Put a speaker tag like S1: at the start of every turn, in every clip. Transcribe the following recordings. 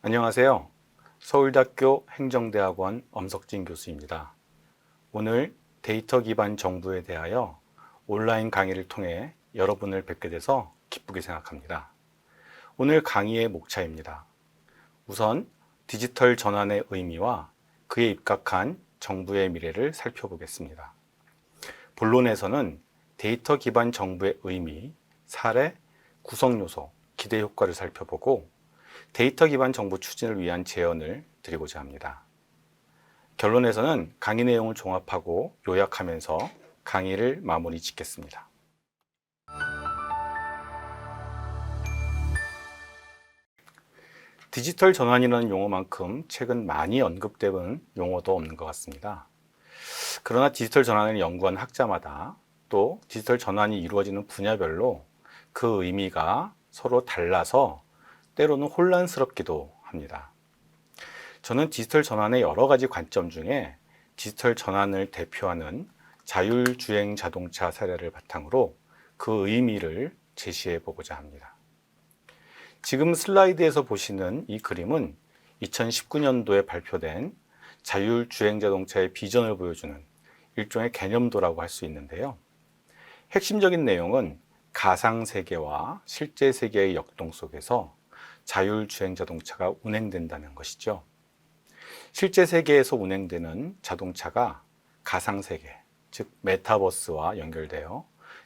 S1: 안녕하세요. 서울대학교 행정대학원 엄석진 교수입니다. 오늘 데이터 기반 정부에 대하여 온라인 강의를 통해 여러분을 뵙게 돼서 기쁘게 생각합니다. 오늘 강의의 목차입니다. 우선 디지털 전환의 의미와 그에 입각한 정부의 미래를 살펴보겠습니다. 본론에서는 데이터 기반 정부의 의미, 사례, 구성 요소, 기대 효과를 살펴보고 데이터 기반 정부 추진을 위한 제언을 드리고자 합니다. 결론에서는 강의 내용을 종합하고 요약하면서 강의를 마무리 짓겠습니다. 디지털 전환이라는 용어만큼 최근 많이 언급되는 용어도 없는 것 같습니다. 그러나 디지털 전환을 연구한 학자마다 또 디지털 전환이 이루어지는 분야별로 그 의미가 서로 달라서 때로는 혼란스럽기도 합니다. 저는 디지털 전환의 여러 가지 관점 중에 디지털 전환을 대표하는 자율주행 자동차 사례를 바탕으로 그 의미를 제시해 보고자 합니다. 지금 슬라이드에서 보시는 이 그림은 2019년도에 발표된 자율주행 자동차의 비전을 보여주는 일종의 개념도라고 할 수 있는데요. 핵심적인 내용은 가상세계와 실제 세계의 역동 속에서 자율주행 자동차가 운행된다는 것이죠. 실제 세계에서 운행되는 자동차가 가상세계, 즉 메타버스와 연결되어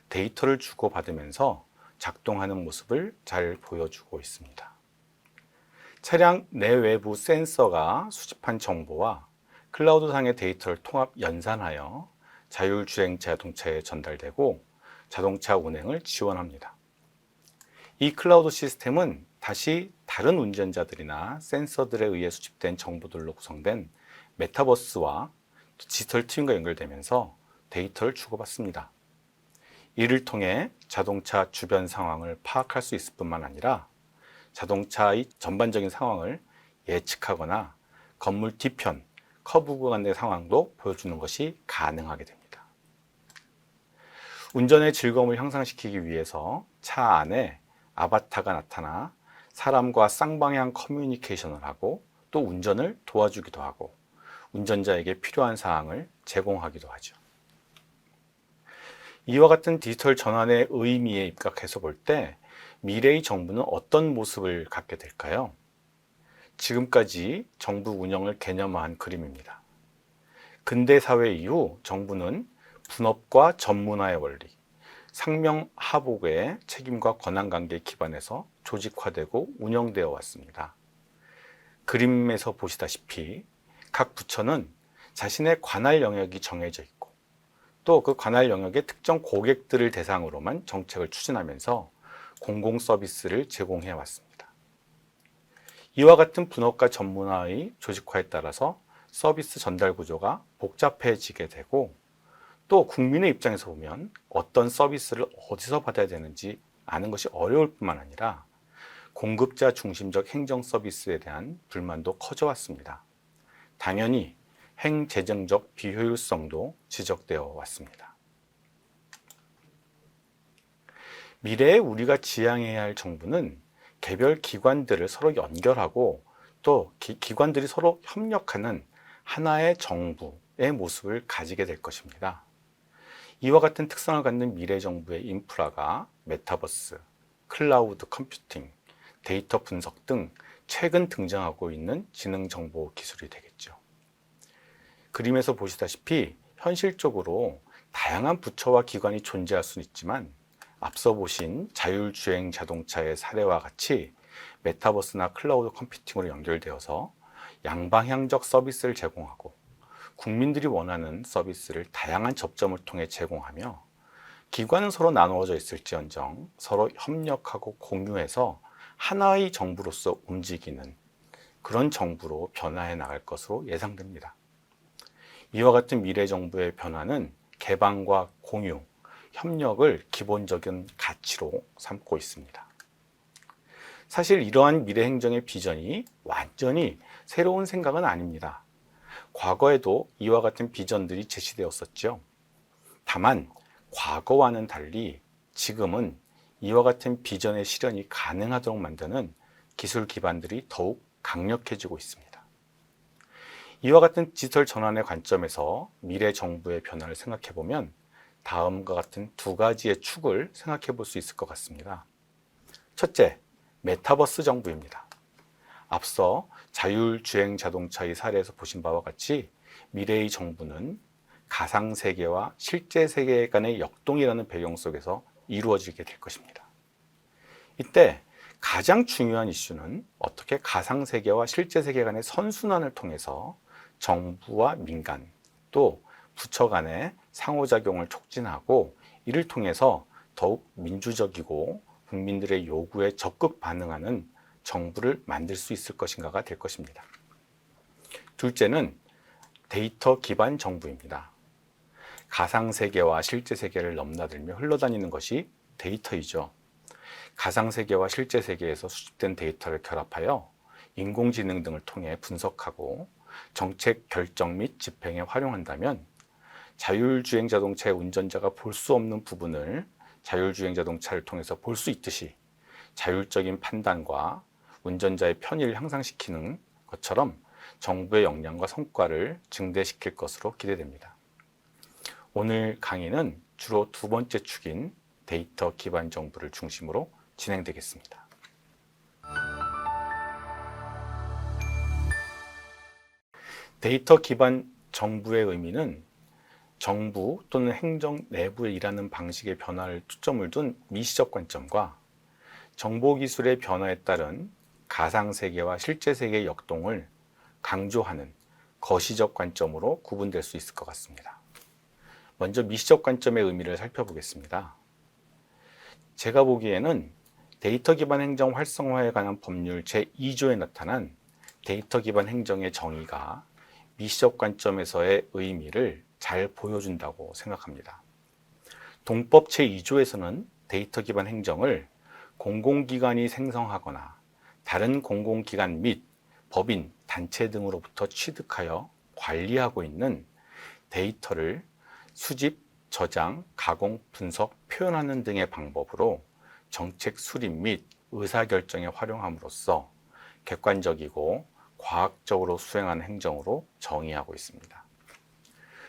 S1: 데이터를 주고받으면서 작동하는 모습을 잘 보여주고 있습니다. 차량 내외부 센서가 수집한 정보와 클라우드상의 데이터를 통합 연산하여 자율주행 자동차에 전달되고 자동차 운행을 지원합니다. 이 클라우드 시스템은 다시 다른 운전자들이나 센서들에 의해 수집된 정보들로 구성된 메타버스와 디지털 트윈과 연결되면서 데이터를 주고받습니다. 이를 통해 자동차 주변 상황을 파악할 수 있을 뿐만 아니라 자동차의 전반적인 상황을 예측하거나 건물 뒤편, 커브 구간의 상황도 보여주는 것이 가능하게 됩니다. 운전의 즐거움을 향상시키기 위해서 차 안에 아바타가 나타나 사람과 쌍방향 커뮤니케이션을 하고 또 운전을 도와주기도 하고 운전자에게 필요한 사항을 제공하기도 하죠. 이와 같은 디지털 전환의 의미에 입각해서 볼 때 미래의 정부는 어떤 모습을 갖게 될까요? 지금까지 정부 운영을 개념화한 그림입니다. 근대 사회 이후 정부는 분업과 전문화의 원리, 상명하복의 책임과 권한관계에 기반해서 조직화되고 운영되어 왔습니다. 그림에서 보시다시피 각 부처는 자신의 관할 영역이 정해져 있고 또 그 관할 영역의 특정 고객들을 대상으로만 정책을 추진하면서 공공 서비스를 제공해 왔습니다. 이와 같은 분업과 전문화의 조직화에 따라서 서비스 전달 구조가 복잡해지게 되고 또 국민의 입장에서 보면 어떤 서비스를 어디서 받아야 되는지 아는 것이 어려울 뿐만 아니라 공급자 중심적 행정 서비스에 대한 불만도 커져왔습니다. 당연히 행재정적 비효율성도 지적되어 왔습니다. 미래에 우리가 지향해야 할 정부는 개별 기관들을 서로 연결하고 또 기관들이 서로 협력하는 하나의 정부의 모습을 가지게 될 것입니다. 이와 같은 특성을 갖는 미래 정부의 인프라가 메타버스, 클라우드 컴퓨팅, 데이터 분석 등 최근 등장하고 있는 지능정보 기술이 되겠죠. 그림에서 보시다시피 현실적으로 다양한 부처와 기관이 존재할 수는 있지만 앞서 보신 자율주행 자동차의 사례와 같이 메타버스나 클라우드 컴퓨팅으로 연결되어서 양방향적 서비스를 제공하고 국민들이 원하는 서비스를 다양한 접점을 통해 제공하며 기관은 서로 나누어져 있을지언정 서로 협력하고 공유해서 하나의 정부로서 움직이는 그런 정부로 변화해 나갈 것으로 예상됩니다. 이와 같은 미래 정부의 변화는 개방과 공유, 협력을 기본적인 가치로 삼고 있습니다. 사실 이러한 미래 행정의 비전이 완전히 새로운 생각은 아닙니다. 과거에도 이와 같은 비전들이 제시되었었죠. 다만 과거와는 달리 지금은 이와 같은 비전의 실현이 가능하도록 만드는 기술 기반들이 더욱 강력해지고 있습니다. 이와 같은 디지털 전환의 관점에서 미래 정부의 변화를 생각해 보면 다음과 같은 두 가지의 축을 생각해 볼 수 있을 것 같습니다. 첫째, 메타버스 정부입니다. 앞서 자율주행 자동차의 사례에서 보신 바와 같이 미래의 정부는 가상세계와 실제 세계 간의 역동이라는 배경 속에서 이루어지게 될 것입니다. 이때 가장 중요한 이슈는 어떻게 가상세계와 실제 세계 간의 선순환을 통해서 정부와 민간 또 부처 간의 상호작용을 촉진하고 이를 통해서 더욱 민주적이고 국민들의 요구에 적극 반응하는 정부를 만들 수 있을 것인가가 될 것입니다. 둘째는 데이터 기반 정부입니다. 가상세계와 실제 세계를 넘나들며 흘러다니는 것이 데이터이죠. 가상세계와 실제 세계에서 수집된 데이터를 결합하여 인공지능 등을 통해 분석하고 정책 결정 및 집행에 활용한다면 자율주행 자동차의 운전자가 볼 수 없는 부분을 자율주행 자동차를 통해서 볼 수 있듯이 자율적인 판단과 운전자의 편의를 향상시키는 것처럼 정부의 역량과 성과를 증대시킬 것으로 기대됩니다. 오늘 강의는 주로 두 번째 축인 데이터 기반 정부를 중심으로 진행되겠습니다. 데이터 기반 정부의 의미는 정부 또는 행정 내부에 일하는 방식의 변화를 초점을 둔 미시적 관점과 정보기술의 변화에 따른 가상세계와 실제 세계의 역동을 강조하는 거시적 관점으로 구분될 수 있을 것 같습니다. 먼저 미시적 관점의 의미를 살펴보겠습니다. 제가 보기에는 데이터 기반 행정 활성화에 관한 법률 제2조에 나타난 데이터 기반 행정의 정의가 미시적 관점에서의 의미를 잘 보여준다고 생각합니다. 동법 제2조에서는 데이터 기반 행정을 공공기관이 생성하거나 다른 공공기관 및 법인, 단체 등으로부터 취득하여 관리하고 있는 데이터를 수집, 저장, 가공, 분석, 표현하는 등의 방법으로 정책 수립 및 의사결정에 활용함으로써 객관적이고 과학적으로 수행하는 행정으로 정의하고 있습니다.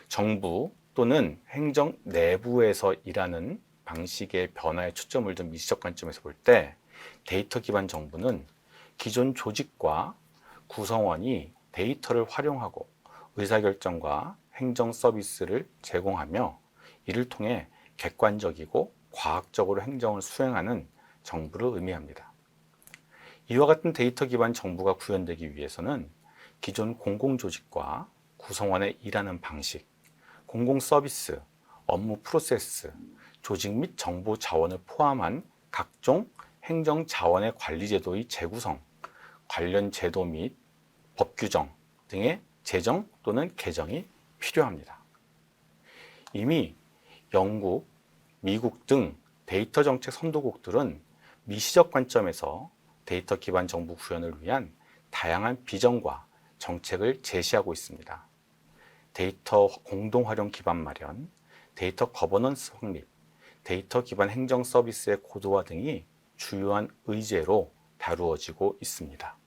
S1: 정부 또는 행정 내부에서 일하는 방식의 변화에 초점을 둔 미시적 관점에서 볼 때 데이터 기반 정부는 기존 조직과 구성원이 데이터를 활용하고 의사결정과 행정 서비스를 제공하며 이를 통해 객관적이고 과학적으로 행정을 수행하는 정부를 의미합니다. 이와 같은 데이터 기반 정부가 구현되기 위해서는 기존 공공조직과 구성원의 일하는 방식, 공공 서비스, 업무 프로세스, 조직 및 정보 자원을 포함한 각종 행정 자원의 관리 제도의 재구성, 관련 제도 및 법 규정 등의 제정 또는 개정이 필요합니다. 이미 영국, 미국 등 데이터 정책 선도국들은 미시적 관점에서 데이터 기반 정부 구현을 위한 다양한 비전과 정책을 제시하고 있습니다. 데이터 공동 활용 기반 마련, 데이터 거버넌스 확립, 데이터 기반 행정 서비스의 고도화 등이 주요한 의제로 다루어지고 있습니다.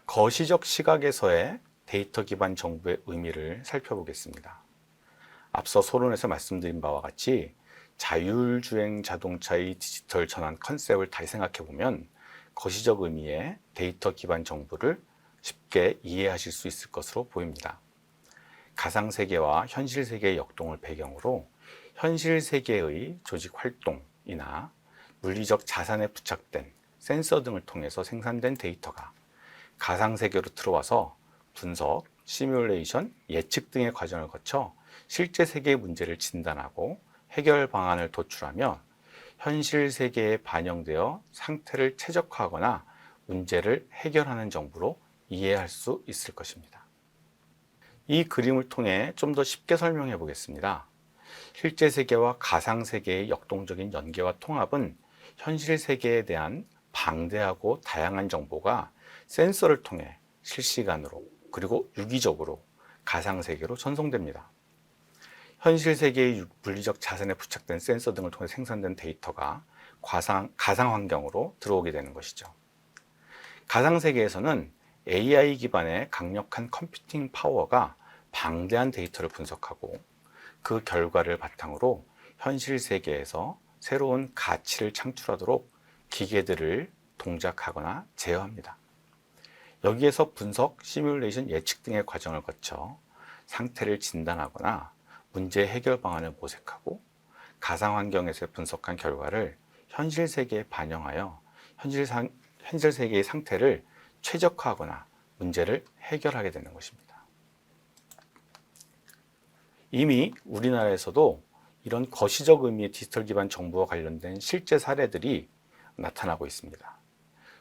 S1: 거시적 시각에서의 데이터 기반 정부의 의미를 살펴보겠습니다. 앞서 서론에서 말씀드린 바와 같이 자율주행 자동차의 디지털 전환 컨셉을 다시 생각해보면 거시적 의미의 데이터 기반 정부를 쉽게 이해하실 수 있을 것으로 보입니다. 가상세계와 현실세계의 역동을 배경으로 현실세계의 조직 활동이나 물리적 자산에 부착된 센서 등을 통해서 생산된 데이터가 가상세계로 들어와서 분석, 시뮬레이션, 예측 등의 과정을 거쳐 실제 세계의 문제를 진단하고 해결 방안을 도출하며 현실 세계에 반영되어 상태를 최적화하거나 문제를 해결하는 정보로 이해할 수 있을 것입니다. 이 그림을 통해 좀 더 쉽게 설명해 보겠습니다. 실제 세계와 가상 세계의 역동적인 연계와 통합은 현실 세계에 대한 방대하고 다양한 정보가 센서를 통해 실시간으로 그리고 유기적으로 가상 세계로 전송됩니다. 현실 세계의 물리적 자산에 부착된 센서 등을 통해 생산된 데이터가 가상 환경으로 들어오게 되는 것이죠. 가상세계에서는 AI 기반의 강력한 컴퓨팅 파워가 방대한 데이터를 분석하고 그 결과를 바탕으로 현실 세계에서 새로운 가치를 창출하도록 기계들을 동작하거나 제어합니다. 여기에서 분석, 시뮬레이션, 예측 등의 과정을 거쳐 상태를 진단하거나 문제 해결 방안을 모색하고 가상 환경에서 분석한 결과를 현실 세계에 반영하여 현실 세계의 상태를 최적화하거나 문제를 해결하게 되는 것입니다. 이미 우리나라에서도 이런 거시적 의미의 디지털 기반 정보와 관련된 실제 사례들이 나타나고 있습니다.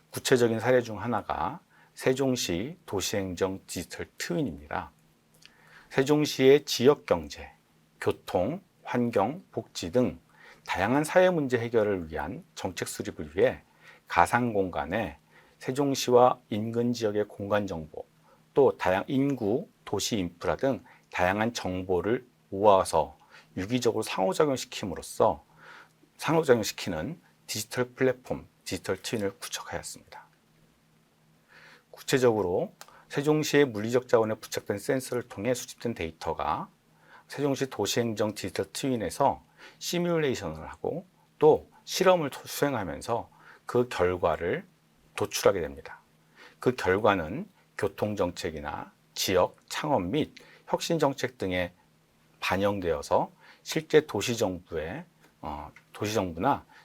S1: 구체적인 사례 중 하나가 세종시 도시행정 디지털 트윈입니다. 세종시의 지역경제, 교통, 환경, 복지 등 다양한 사회 문제 해결을 위한 정책 수립을 위해 가상 공간에 세종시와 인근 지역의 공간 정보, 또 인구, 도시 인프라 등 다양한 정보를 모아서 유기적으로 상호작용시키는 디지털 플랫폼, 디지털 트윈을 구축하였습니다. 구체적으로 세종시의 물리적 자원에 부착된 센서를 통해 수집된 데이터가 세종시 도시행정 디지털 트윈에서 시뮬레이션을 하고 또 실험을 수행하면서 그 결과를 도출하게 됩니다. 그 결과는 교통정책이나 지역, 창업 및 혁신정책 등에 반영되어서 실제 도시정부나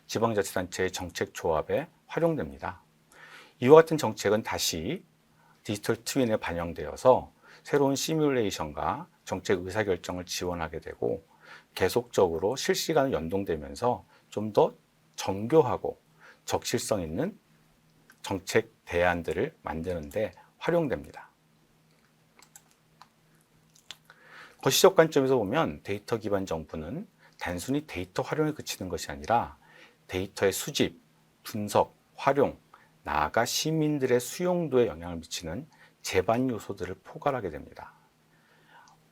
S1: 지방자치단체의 정책 조합에 활용됩니다. 이와 같은 정책은 다시 디지털 트윈에 반영되어서 새로운 시뮬레이션과 정책 의사결정을 지원하게 되고 계속적으로 실시간으로 연동되면서 좀 더 정교하고 적실성 있는 정책 대안들을 만드는 데 활용됩니다. 거시적 관점에서 보면 데이터 기반 정부는 단순히 데이터 활용에 그치는 것이 아니라 데이터의 수집, 분석, 활용, 나아가 시민들의 수용도에 영향을 미치는 제반 요소들을 포괄하게 됩니다.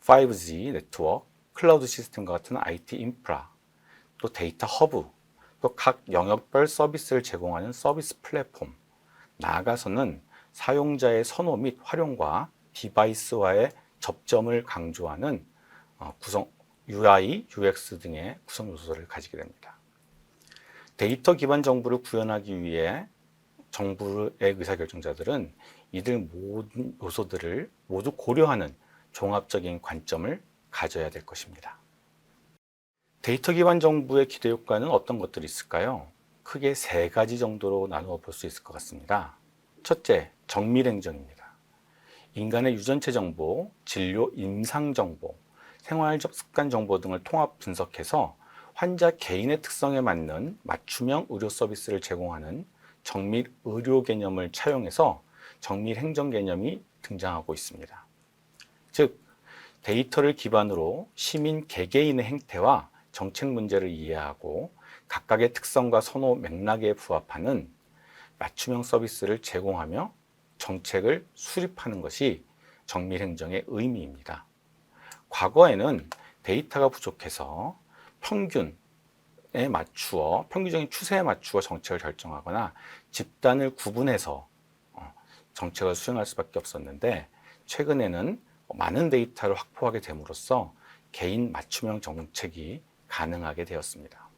S1: 5G 네트워크, 클라우드 시스템과 같은 IT 인프라, 또 데이터 허브, 또 각 영역별 서비스를 제공하는 서비스 플랫폼, 나아가서는 사용자의 선호 및 활용과 디바이스와의 접점을 강조하는 UI, UX 등의 구성 요소를 가지게 됩니다. 데이터 기반 정부를 구현하기 위해 정부의 의사결정자들은 이들 모든 요소들을 모두 고려하는 종합적인 관점을 가져야 될 것입니다. 데이터 기반 정부의 기대 효과는 어떤 것들이 있을까요? 크게 세 가지 정도로 나누어 볼 수 있을 것 같습니다. 첫째, 정밀 행정입니다. 인간의 유전체 정보, 진료 임상 정보, 생활적 습관 정보 등을 통합 분석해서 환자 개인의 특성에 맞는 맞춤형 의료 서비스를 제공하는 정밀 의료 개념을 차용해서 정밀 행정 개념이 등장하고 있습니다. 즉, 데이터를 기반으로 시민 개개인의 행태와 정책 문제를 이해하고 각각의 특성과 선호 맥락에 부합하는 맞춤형 서비스를 제공하며 정책을 수립하는 것이 정밀 행정의 의미입니다. 과거에는 데이터가 부족해서 평균적인 추세에 맞추어 정책을 결정하거나 집단을 구분해서 정책을 수행할 수밖에 없었는데, 최근에는 많은 데이터를 확보하게 됨으로써 개인 맞춤형 정책이 가능하게 되었습니다.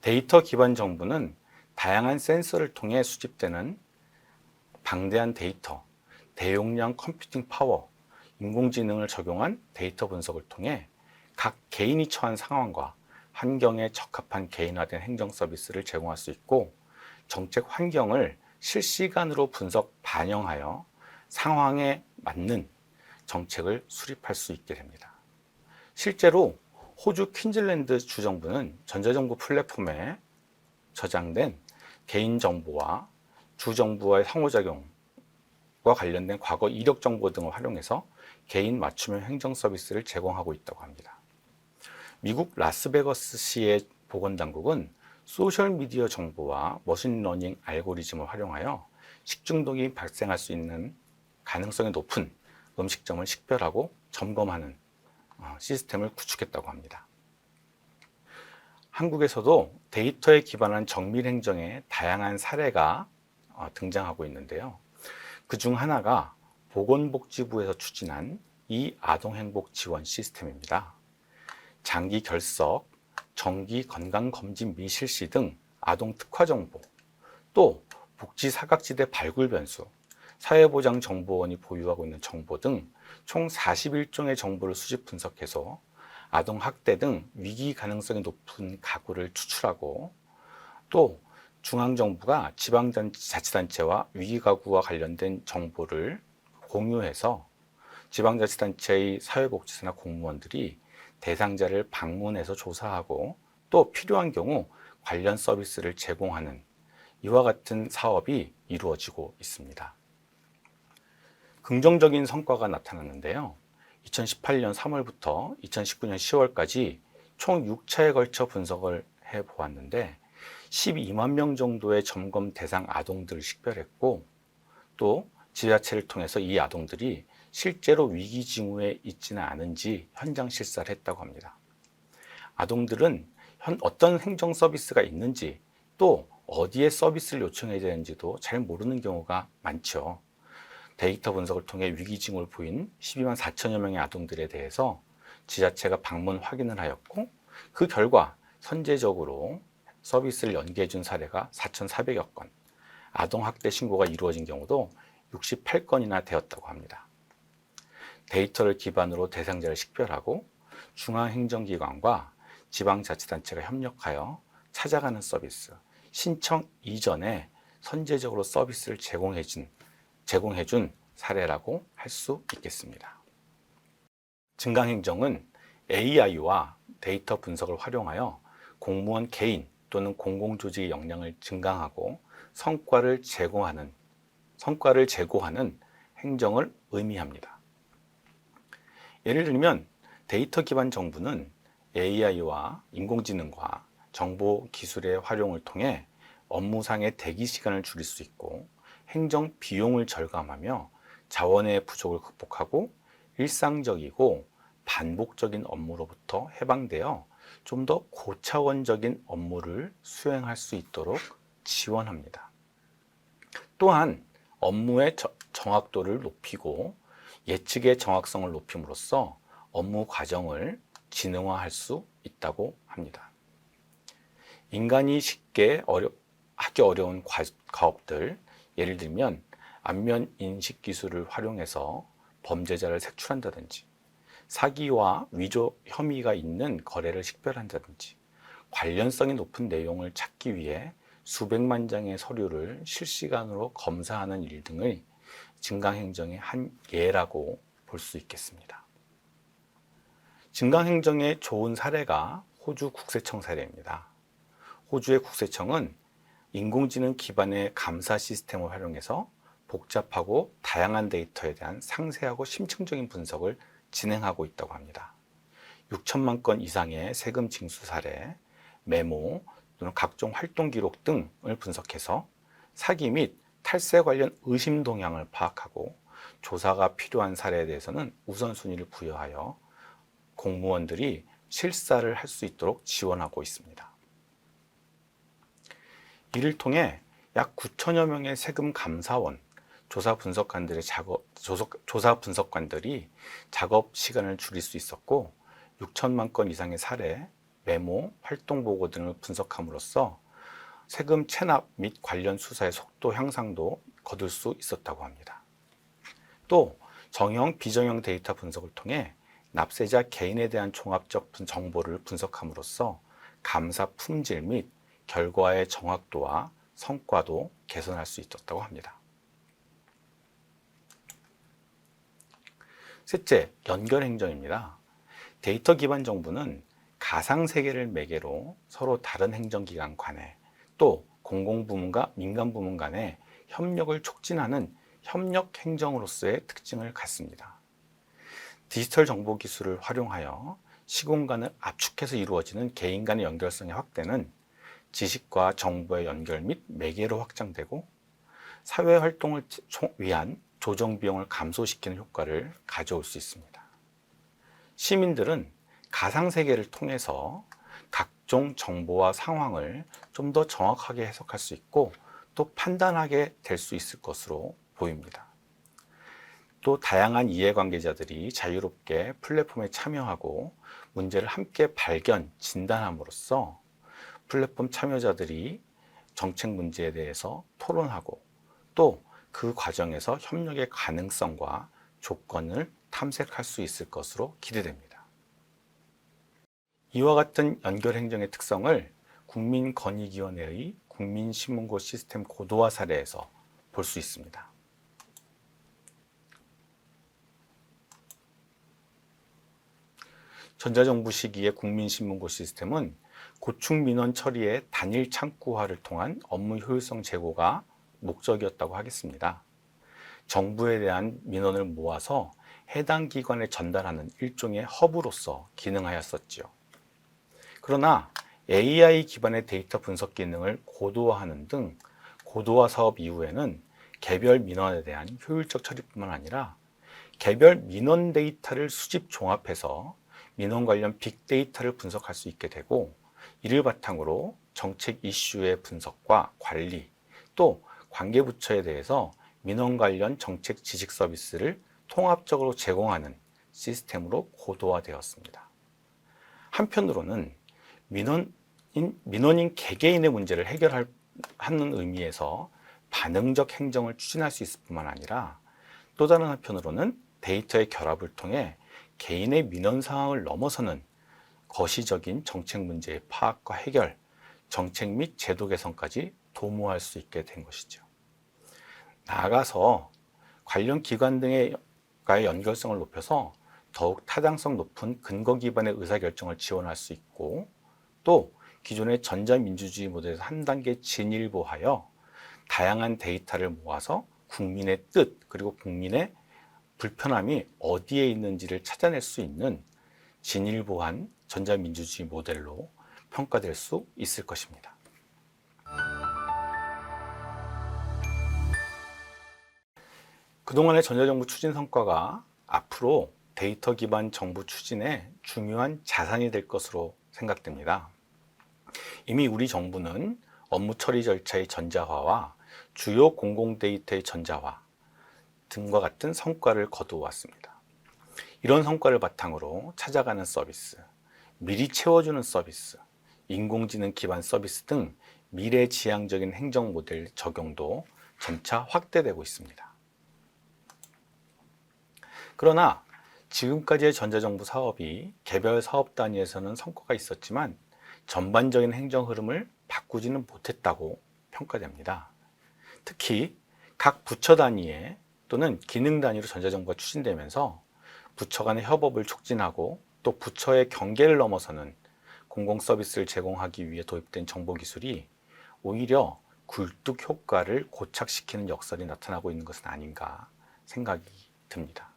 S1: 데이터 기반 정부는 다양한 센서를 통해 수집되는 방대한 데이터, 대용량 컴퓨팅 파워, 인공지능을 적용한 데이터 분석을 통해 각 개인이 처한 상황과 환경에 적합한 개인화된 행정 서비스를 제공할 수 있고, 정책 환경을 실시간으로 분석 반영하여 상황에 맞는 정책을 수립할 수 있게 됩니다. 실제로 호주 퀸즐랜드 주정부는 전자정부 플랫폼에 저장된 개인정보와 주정부와의 상호작용과 관련된 과거 이력 정보 등을 활용해서 개인 맞춤형 행정 서비스를 제공하고 있다고 합니다. 미국 라스베거스시의 보건당국은 소셜미디어 정보와 머신러닝 알고리즘을 활용하여 식중독이 발생할 수 있는 가능성이 높은 음식점을 식별하고 점검하는 시스템을 구축했다고 합니다. 한국에서도 데이터에 기반한 정밀 행정의 다양한 사례가 등장하고 있는데요. 그중 하나가 보건복지부에서 추진한 이 아동행복 지원 시스템입니다. 장기 결석, 정기 건강검진 미실시 등 아동 특화 정보, 또 복지 사각지대 발굴 변수, 사회보장정보원이 보유하고 있는 정보 등 총 41종의 정보를 수집 분석해서 아동 학대 등 위기 가능성이 높은 가구를 추출하고, 또 중앙정부가 지방자치단체와 위기가구와 관련된 정보를 공유해서 지방자치단체의 사회복지사나 공무원들이 대상자를 방문해서 조사하고 또 필요한 경우 관련 서비스를 제공하는 이와 같은 사업이 이루어지고 있습니다. 긍정적인 성과가 나타났는데요. 2018년 3월부터 2019년 10월까지 총 6차에 걸쳐 분석을 해보았는데 12만 명 정도의 점검 대상 아동들을 식별했고, 또 지자체를 통해서 이 아동들이 실제로 위기 징후에 있지는 않은지 현장 실사를 했다고 합니다. 아동들은 어떤 행정 서비스가 있는지, 또 어디에 서비스를 요청해야 되는지도 잘 모르는 경우가 많죠. 데이터 분석을 통해 위기 징후를 보인 12만 4천여 명의 아동들에 대해서 지자체가 방문 확인을 하였고, 그 결과 선제적으로 서비스를 연계해 준 사례가 4,400여 건, 아동 학대 신고가 이루어진 경우도 68건이나 되었다고 합니다. 데이터를 기반으로 대상자를 식별하고 중앙행정기관과 지방자치단체가 협력하여 찾아가는 서비스, 신청 이전에 선제적으로 서비스를 제공해 준 사례라고 할 수 있겠습니다. 증강행정은 AI와 데이터 분석을 활용하여 공무원 개인 또는 공공조직의 역량을 증강하고 성과를 제고하는 행정을 의미합니다. 예를 들면 데이터 기반 정부는 AI와 인공지능과 정보 기술의 활용을 통해 업무상의 대기 시간을 줄일 수 있고 행정 비용을 절감하며 자원의 부족을 극복하고 일상적이고 반복적인 업무로부터 해방되어 좀 더 고차원적인 업무를 수행할 수 있도록 지원합니다. 또한 업무의 정확도를 높이고 예측의 정확성을 높임으로써 업무 과정을 지능화할 수 있다고 합니다. 인간이 쉽게 하기 어려운 가업들, 예를 들면 안면 인식 기술을 활용해서 범죄자를 색출한다든지, 사기와 위조 혐의가 있는 거래를 식별한다든지, 관련성이 높은 내용을 찾기 위해 수백만 장의 서류를 실시간으로 검사하는 일 등의 증강행정의 한 예라고 볼 수 있겠습니다. 증강행정의 좋은 사례가 호주 국세청 사례입니다. 호주의 국세청은 인공지능 기반의 감사 시스템을 활용해서 복잡하고 다양한 데이터에 대한 상세하고 심층적인 분석을 진행하고 있다고 합니다. 6천만 건 이상의 세금 징수 사례, 메모 또는 각종 활동 기록 등을 분석해서 사기 및 탈세 관련 의심 동향을 파악하고 조사가 필요한 사례에 대해서는 우선순위를 부여하여 공무원들이 실사를 할 수 있도록 지원하고 있습니다. 이를 통해 약 9천여 명의 세금 감사원, 조사 분석관들이 작업 시간을 줄일 수 있었고 6천만 건 이상의 사례, 메모, 활동 보고 등을 분석함으로써 세금 체납 및 관련 수사의 속도 향상도 거둘 수 있었다고 합니다. 또 정형, 비정형 데이터 분석을 통해 납세자 개인에 대한 종합적 정보를 분석함으로써 감사 품질 및 결과의 정확도와 성과도 개선할 수 있었다고 합니다. 셋째, 연결행정입니다. 데이터 기반 정부는 가상세계를 매개로 서로 다른 행정기관 간에 또 공공부문과 민간부문 간에 협력을 촉진하는 협력행정으로서의 특징을 갖습니다. 디지털 정보 기술을 활용하여 시공간을 압축해서 이루어지는 개인 간의 연결성의 확대는 지식과 정보의 연결 및 매개로 확장되고 사회활동을 위한 조정 비용을 감소시키는 효과를 가져올 수 있습니다. 시민들은 가상세계를 통해서 각종 정보와 상황을 좀 더 정확하게 해석할 수 있고 또 판단하게 될 수 있을 것으로 보입니다. 또 다양한 이해관계자들이 자유롭게 플랫폼에 참여하고 문제를 함께 발견, 진단함으로써 플랫폼 참여자들이 정책 문제에 대해서 토론하고 또 그 과정에서 협력의 가능성과 조건을 탐색할 수 있을 것으로 기대됩니다. 이와 같은 연결행정의 특성을 국민권익위원회의 국민신문고 시스템 고도화 사례에서 볼 수 있습니다. 전자정부 시기의 국민신문고 시스템은 고충 민원 처리의 단일 창구화를 통한 업무 효율성 제고가 목적이었다고 하겠습니다. 정부에 대한 민원을 모아서 해당 기관에 전달하는 일종의 허브로서 기능하였었지요. 그러나 AI 기반의 데이터 분석 기능을 고도화하는 등 고도화 사업 이후에는 개별 민원에 대한 효율적 처리뿐만 아니라 개별 민원 데이터를 수집 종합해서 민원 관련 빅데이터를 분석할 수 있게 되고, 이를 바탕으로 정책 이슈의 분석과 관리, 또 관계부처에 대해서 민원 관련 정책 지식 서비스를 통합적으로 제공하는 시스템으로 고도화되었습니다. 한편으로는 민원인 개개인의 문제를 해결하는 의미에서 반응적 행정을 추진할 수 있을 뿐만 아니라, 또 다른 한편으로는 데이터의 결합을 통해 개인의 민원 상황을 넘어서는 거시적인 정책 문제의 파악과 해결, 정책 및 제도 개선까지 도모할 수 있게 된 것이죠. 나아가서 관련 기관 등과의 연결성을 높여서 더욱 타당성 높은 근거 기반의 의사결정을 지원할 수 있고, 또 기존의 전자민주주의 모델에서 한 단계 진일보하여 다양한 데이터를 모아서 국민의 뜻 그리고 국민의 불편함이 어디에 있는지를 찾아낼 수 있는 진일보한 전자민주주의 모델로 평가될 수 있을 것입니다. 그동안의 전자정부 추진 성과가 앞으로 데이터 기반 정부 추진의 중요한 자산이 될 것으로 생각됩니다. 이미 우리 정부는 업무 처리 절차의 전자화와 주요 공공 데이터의 전자화 등과 같은 성과를 거두어왔습니다. 이런 성과를 바탕으로 찾아가는 서비스, 미리 채워주는 서비스, 인공지능 기반 서비스 등 미래지향적인 행정 모델 적용도 점차 확대되고 있습니다. 그러나 지금까지의 전자정부 사업이 개별 사업 단위에서는 성과가 있었지만 전반적인 행정 흐름을 바꾸지는 못했다고 평가됩니다. 특히 각 부처 단위에 또는 기능 단위로 전자정부가 추진되면서 부처 간의 협업을 촉진하고 또 부처의 경계를 넘어서는 공공 서비스를 제공하기 위해 도입된 정보기술이 오히려 굴뚝 효과를 고착시키는 역설이 나타나고 있는 것은 아닌가 생각이 듭니다.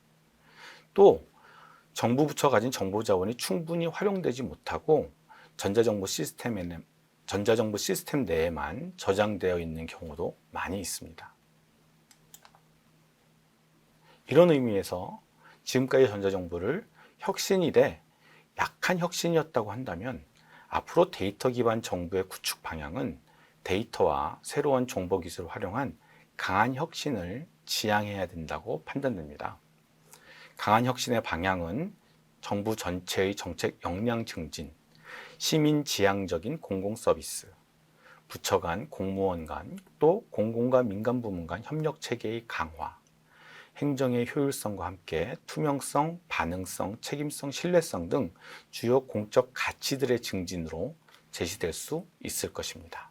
S1: 또 정부 부처가 가진 정보 자원이 충분히 활용되지 못하고 전자정부 시스템 내에만 저장되어 있는 경우도 많이 있습니다. 이런 의미에서 지금까지 전자정부를 혁신이되 약한 혁신이었다고 한다면, 앞으로 데이터 기반 정부의 구축 방향은 데이터와 새로운 정보기술을 활용한 강한 혁신을 지향해야 된다고 판단됩니다. 강한 혁신의 방향은 정부 전체의 정책 역량 증진, 시민 지향적인 공공 서비스, 부처 간, 공무원 간, 또 공공과 민간 부문 간 협력 체계의 강화, 행정의 효율성과 함께 투명성, 반응성, 책임성, 신뢰성 등 주요 공적 가치들의 증진으로 제시될 수 있을 것입니다.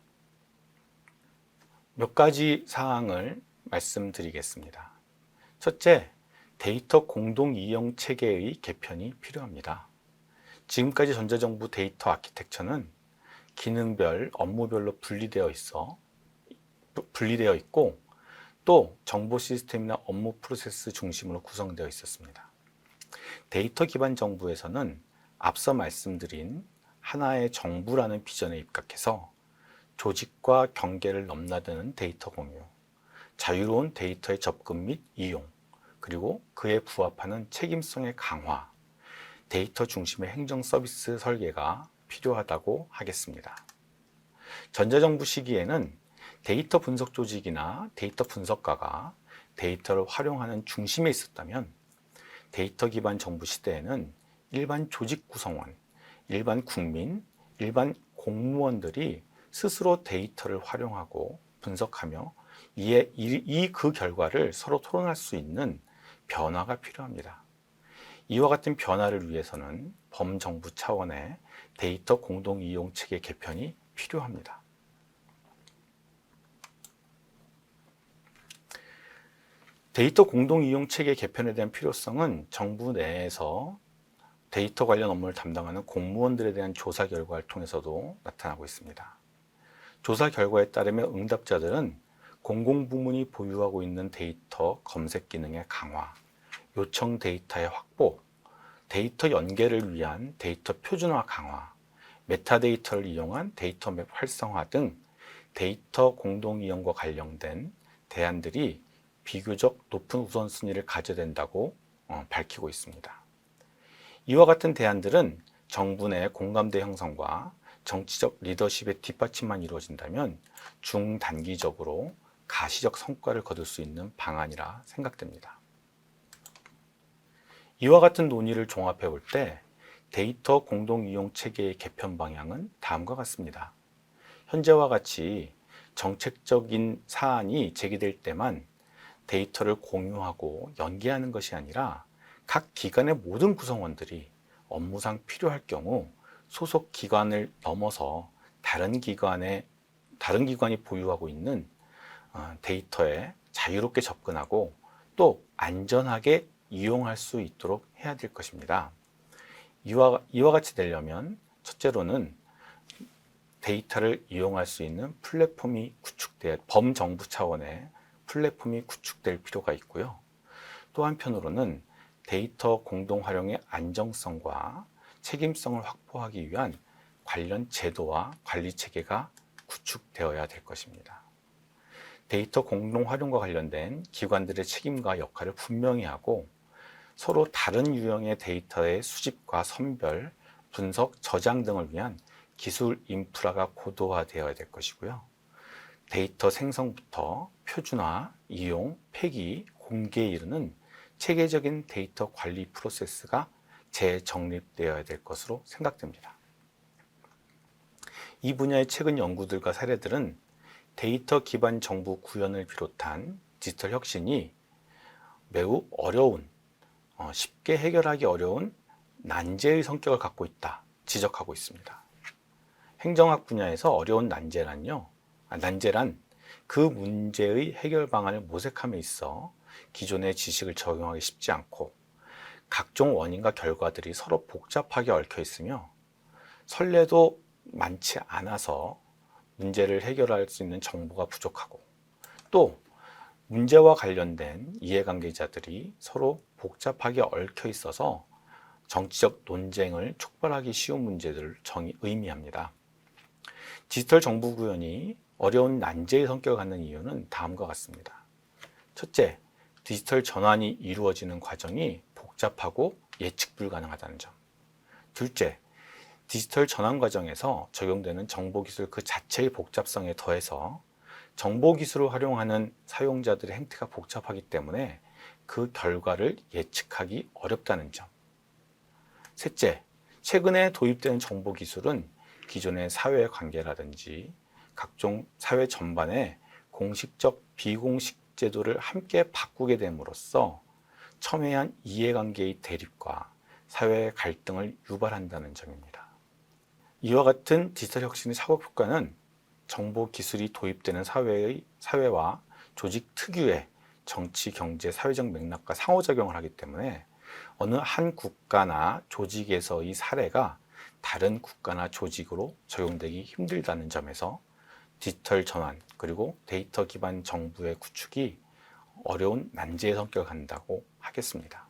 S1: 몇 가지 사항을 말씀드리겠습니다. 첫째, 데이터 공동 이용 체계의 개편이 필요합니다. 지금까지 전자정부 데이터 아키텍처는 기능별, 업무별로 분리되어 있고 또 정보 시스템이나 업무 프로세스 중심으로 구성되어 있었습니다. 데이터 기반 정부에서는 앞서 말씀드린 하나의 정부라는 비전에 입각해서 조직과 경계를 넘나드는 데이터 공유, 자유로운 데이터의 접근 및 이용, 그리고 그에 부합하는 책임성의 강화, 데이터 중심의 행정 서비스 설계가 필요하다고 하겠습니다. 전자정부 시기에는 데이터 분석 조직이나 데이터 분석가가 데이터를 활용하는 중심에 있었다면 데이터 기반 정부 시대에는 일반 조직 구성원, 일반 국민, 일반 공무원들이 스스로 데이터를 활용하고 분석하며 그 결과를 서로 토론할 수 있는 변화가 필요합니다. 이와 같은 변화를 위해서는 범정부 차원의 데이터 공동 이용 체계 개편이 필요합니다. 데이터 공동 이용 체계 개편에 대한 필요성은 정부 내에서 데이터 관련 업무를 담당하는 공무원들에 대한 조사 결과를 통해서도 나타나고 있습니다. 조사 결과에 따르면 응답자들은 공공부문이 보유하고 있는 데이터 검색 기능의 강화, 요청 데이터의 확보, 데이터 연계를 위한 데이터 표준화 강화, 메타데이터를 이용한 데이터 맵 활성화 등 데이터 공동 이용과 관련된 대안들이 비교적 높은 우선순위를 가져야 된다고 밝히고 있습니다. 이와 같은 대안들은 정부 내 공감대 형성과 정치적 리더십의 뒷받침만 이루어진다면 중단기적으로 가시적 성과를 거둘 수 있는 방안이라 생각됩니다. 이와 같은 논의를 종합해 볼 때 데이터 공동 이용 체계의 개편 방향은 다음과 같습니다. 현재와 같이 정책적인 사안이 제기될 때만 데이터를 공유하고 연계하는 것이 아니라 각 기관의 모든 구성원들이 업무상 필요할 경우 소속 기관을 넘어서 다른 기관이 보유하고 있는 데이터에 자유롭게 접근하고 또 안전하게 이용할 수 있도록 해야 될 것입니다. 이와 같이 되려면 첫째로는 데이터를 이용할 수 있는 플랫폼이 범정부 차원의 플랫폼이 구축될 필요가 있고요. 또 한편으로는 데이터 공동 활용의 안정성과 책임성을 확보하기 위한 관련 제도와 관리 체계가 구축되어야 될 것입니다. 데이터 공동 활용과 관련된 기관들의 책임과 역할을 분명히 하고 서로 다른 유형의 데이터의 수집과 선별, 분석, 저장 등을 위한 기술 인프라가 고도화되어야 될 것이고요. 데이터 생성부터 표준화, 이용, 폐기, 공개에 이르는 체계적인 데이터 관리 프로세스가 재정립되어야 될 것으로 생각됩니다. 이 분야의 최근 연구들과 사례들은 데이터 기반 정부 구현을 비롯한 디지털 혁신이 매우 어려운, 쉽게 해결하기 어려운 난제의 성격을 갖고 있다 지적하고 있습니다. 행정학 분야에서 어려운 난제란 그 문제의 해결 방안을 모색함에 있어 기존의 지식을 적용하기 쉽지 않고 각종 원인과 결과들이 서로 복잡하게 얽혀 있으며 선례도 많지 않아서 문제를 해결할 수 있는 정보가 부족하고 또 문제와 관련된 이해관계자들이 서로 복잡하게 얽혀 있어서 정치적 논쟁을 촉발하기 쉬운 문제들을 의미합니다. 디지털 정부 구현이 어려운 난제의 성격을 갖는 이유는 다음과 같습니다. 첫째, 디지털 전환이 이루어지는 과정이 복잡하고 예측 불가능하다는 점. 둘째, 디지털 전환 과정에서 적용되는 정보기술 그 자체의 복잡성에 더해서 정보기술을 활용하는 사용자들의 행태가 복잡하기 때문에 그 결과를 예측하기 어렵다는 점. 셋째, 최근에 도입되는 정보기술은 기존의 사회관계라든지 각종 사회 전반의 공식적, 비공식 제도를 함께 바꾸게 됨으로써 첨예한 이해관계의 대립과 사회 갈등을 유발한다는 점입니다. 이와 같은 디지털 혁신의 사고효과는 정보 기술이 도입되는 사회와 조직 특유의 정치, 경제, 사회적 맥락과 상호작용을 하기 때문에 어느 한 국가나 조직에서의 사례가 다른 국가나 조직으로 적용되기 힘들다는 점에서 디지털 전환 그리고 데이터 기반 정부의 구축이 어려운 난제의 성격을 갖는다고 하겠습니다.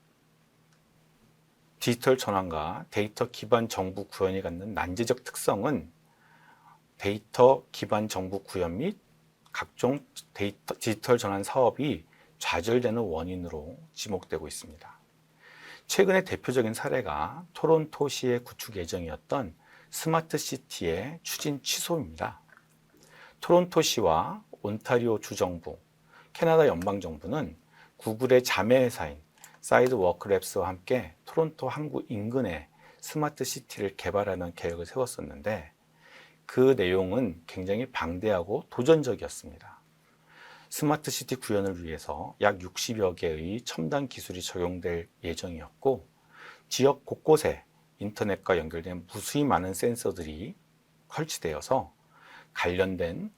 S1: 디지털 전환과 데이터 기반 정부 구현이 갖는 난제적 특성은 데이터 기반 정부 구현 및 각종 디지털 전환 사업이 좌절되는 원인으로 지목되고 있습니다. 최근의 대표적인 사례가 토론토시의 구축 예정이었던 스마트 시티의 추진 취소입니다. 토론토시와 온타리오 주정부, 캐나다 연방정부는 구글의 자매 회사인 사이드워크랩스와 함께 토론토 항구 인근에 스마트 시티를 개발하는 계획을 세웠었는데 그 내용은 굉장히 방대하고 도전적이었습니다. 스마트 시티 구현을 위해서 약 60여 개의 첨단 기술이 적용될 예정이었고 지역 곳곳에 인터넷과 연결된 무수히 많은 센서들이 설치되어서 관련된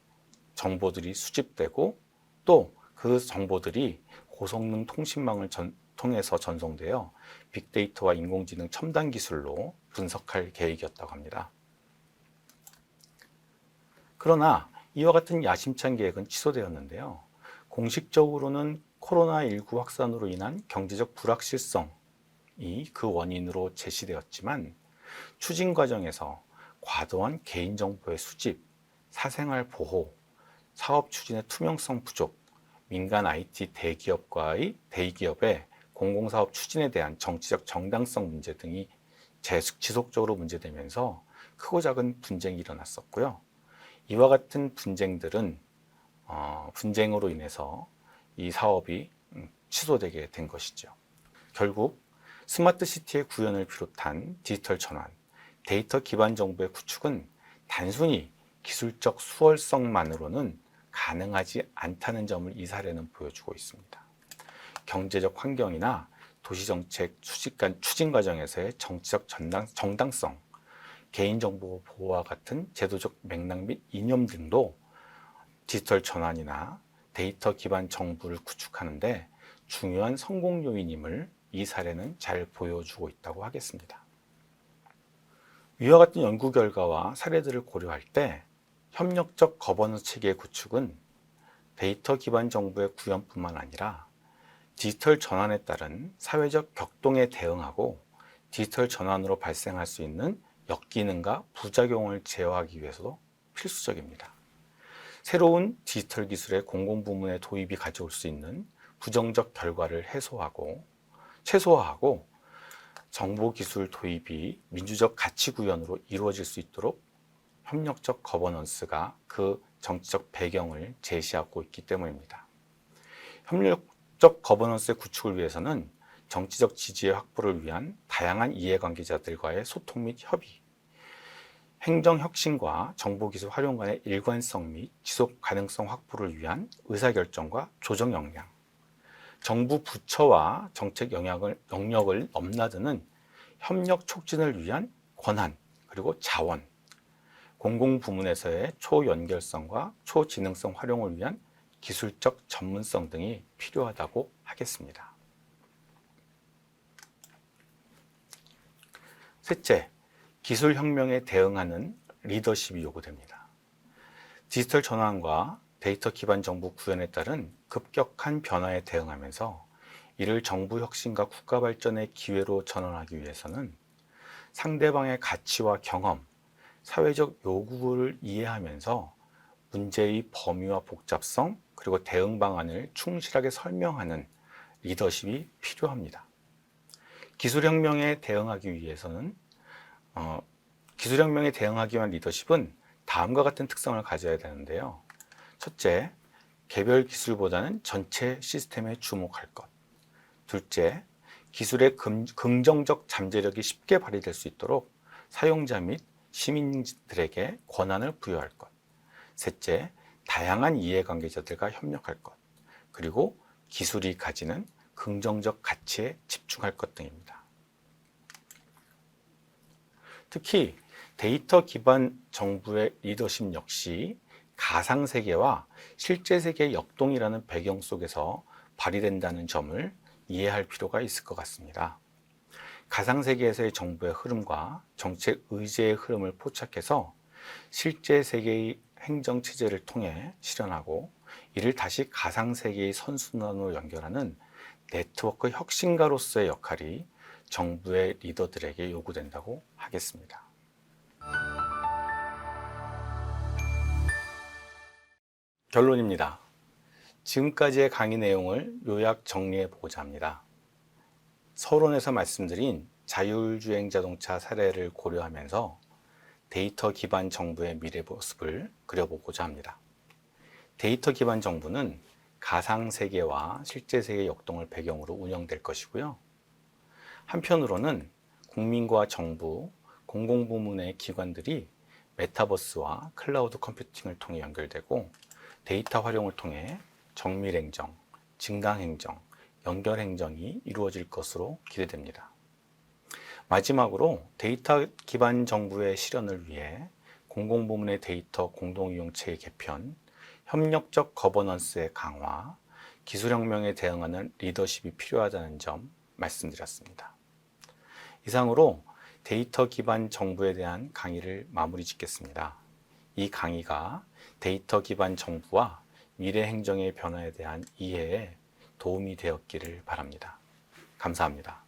S1: 정보들이 수집되고 또 그 정보들이 고성능 통신망을 통해서 전송되어 빅데이터와 인공지능 첨단 기술로 분석할 계획이었다고 합니다. 그러나 이와 같은 야심찬 계획은 취소되었는데요. 공식적으로는 코로나19 확산으로 인한 경제적 불확실성이 그 원인으로 제시되었지만 추진 과정에서 과도한 개인정보의 수집, 사생활 보호, 사업 추진의 투명성 부족, 민간 IT 대기업의 공공사업 추진에 대한 정치적 정당성 문제 등이 지속적으로 문제되면서 크고 작은 분쟁이 일어났었고요. 이와 같은 분쟁들은 분쟁으로 인해서 이 사업이 취소되게 된 것이죠. 결국 스마트 시티의 구현을 비롯한 디지털 전환, 데이터 기반 정보의 구축은 단순히 기술적 수월성만으로는 가능하지 않다는 점을 이 사례는 보여주고 있습니다. 경제적 환경이나 도시정책 추진 과정에서의 정치적 정당성, 개인정보 보호와 같은 제도적 맥락 및 이념 등도 디지털 전환이나 데이터 기반 정부를 구축하는데 중요한 성공 요인임을 이 사례는 잘 보여주고 있다고 하겠습니다. 위와 같은 연구 결과와 사례들을 고려할 때 협력적 거버넌스 체계의 구축은 데이터 기반 정부의 구현뿐만 아니라 디지털 전환에 따른 사회적 격동에 대응하고 디지털 전환으로 발생할 수 있는 역기능과 부작용을 제어하기 위해서도 필수적입니다. 새로운 디지털 기술의 공공부문의 도입이 가져올 수 있는 부정적 결과를 최소화하고 정보기술 도입이 민주적 가치 구현으로 이루어질 수 있도록 협력적 거버넌스가 그 정치적 배경을 제시하고 있기 때문입니다. 협력적 거버넌스의 구축을 위해서는 정치적 지지의 확보를 위한 다양한 이해관계자들과의 소통 및 협의, 행정혁신과 정보기술 활용 간의 일관성 및 지속 가능성 확보를 위한 의사결정과 조정 역량, 정부 부처와 정책 영역을 넘나드는 협력 촉진을 위한 권한 그리고 자원, 공공부문에서의 초연결성과 초지능성 활용을 위한 기술적 전문성 등이 필요하다고 하겠습니다. 셋째, 기술혁명에 대응하는 리더십이 요구됩니다. 디지털 전환과 데이터 기반 정부 구현에 따른 급격한 변화에 대응하면서 이를 정부 혁신과 국가 발전의 기회로 전환하기 위해서는 상대방의 가치와 경험, 사회적 요구를 이해하면서 문제의 범위와 복잡성 그리고 대응 방안을 충실하게 설명하는 리더십이 필요합니다. 기술혁명에 대응하기 위한 리더십은 다음과 같은 특성을 가져야 되는데요. 첫째, 개별 기술보다는 전체 시스템에 주목할 것. 둘째, 기술의 긍정적 잠재력이 쉽게 발휘될 수 있도록 사용자 및 시민들에게 권한을 부여할 것. 셋째, 다양한 이해관계자들과 협력할 것. 그리고 기술이 가지는 긍정적 가치에 집중할 것 등입니다. 특히 데이터 기반 정부의 리더십 역시 가상세계와 실제세계의 역동이라는 배경 속에서 발휘된다는 점을 이해할 필요가 있을 것 같습니다. 가상세계에서의 정부의 흐름과 정책 의제의 흐름을 포착해서 실제 세계의 행정체제를 통해 실현하고 이를 다시 가상세계의 선순환으로 연결하는 네트워크 혁신가로서의 역할이 정부의 리더들에게 요구된다고 하겠습니다. 결론입니다. 지금까지의 강의 내용을 요약 정리해 보고자 합니다. 서론에서 말씀드린 자율주행 자동차 사례를 고려하면서 데이터 기반 정부의 미래 모습을 그려보고자 합니다. 데이터 기반 정부는 가상 세계와 실제 세계 역동을 배경으로 운영될 것이고요. 한편으로는 국민과 정부, 공공부문의 기관들이 메타버스와 클라우드 컴퓨팅을 통해 연결되고 데이터 활용을 통해 정밀행정, 증강행정, 연결행정이 이루어질 것으로 기대됩니다. 마지막으로 데이터 기반 정부의 실현을 위해 공공부문의 데이터 공동이용 체계 개편, 협력적 거버넌스의 강화, 기술혁명에 대응하는 리더십이 필요하다는 점 말씀드렸습니다. 이상으로 데이터 기반 정부에 대한 강의를 마무리 짓겠습니다. 이 강의가 데이터 기반 정부와 미래 행정의 변화에 대한 이해에 도움이 되었기를 바랍니다. 감사합니다.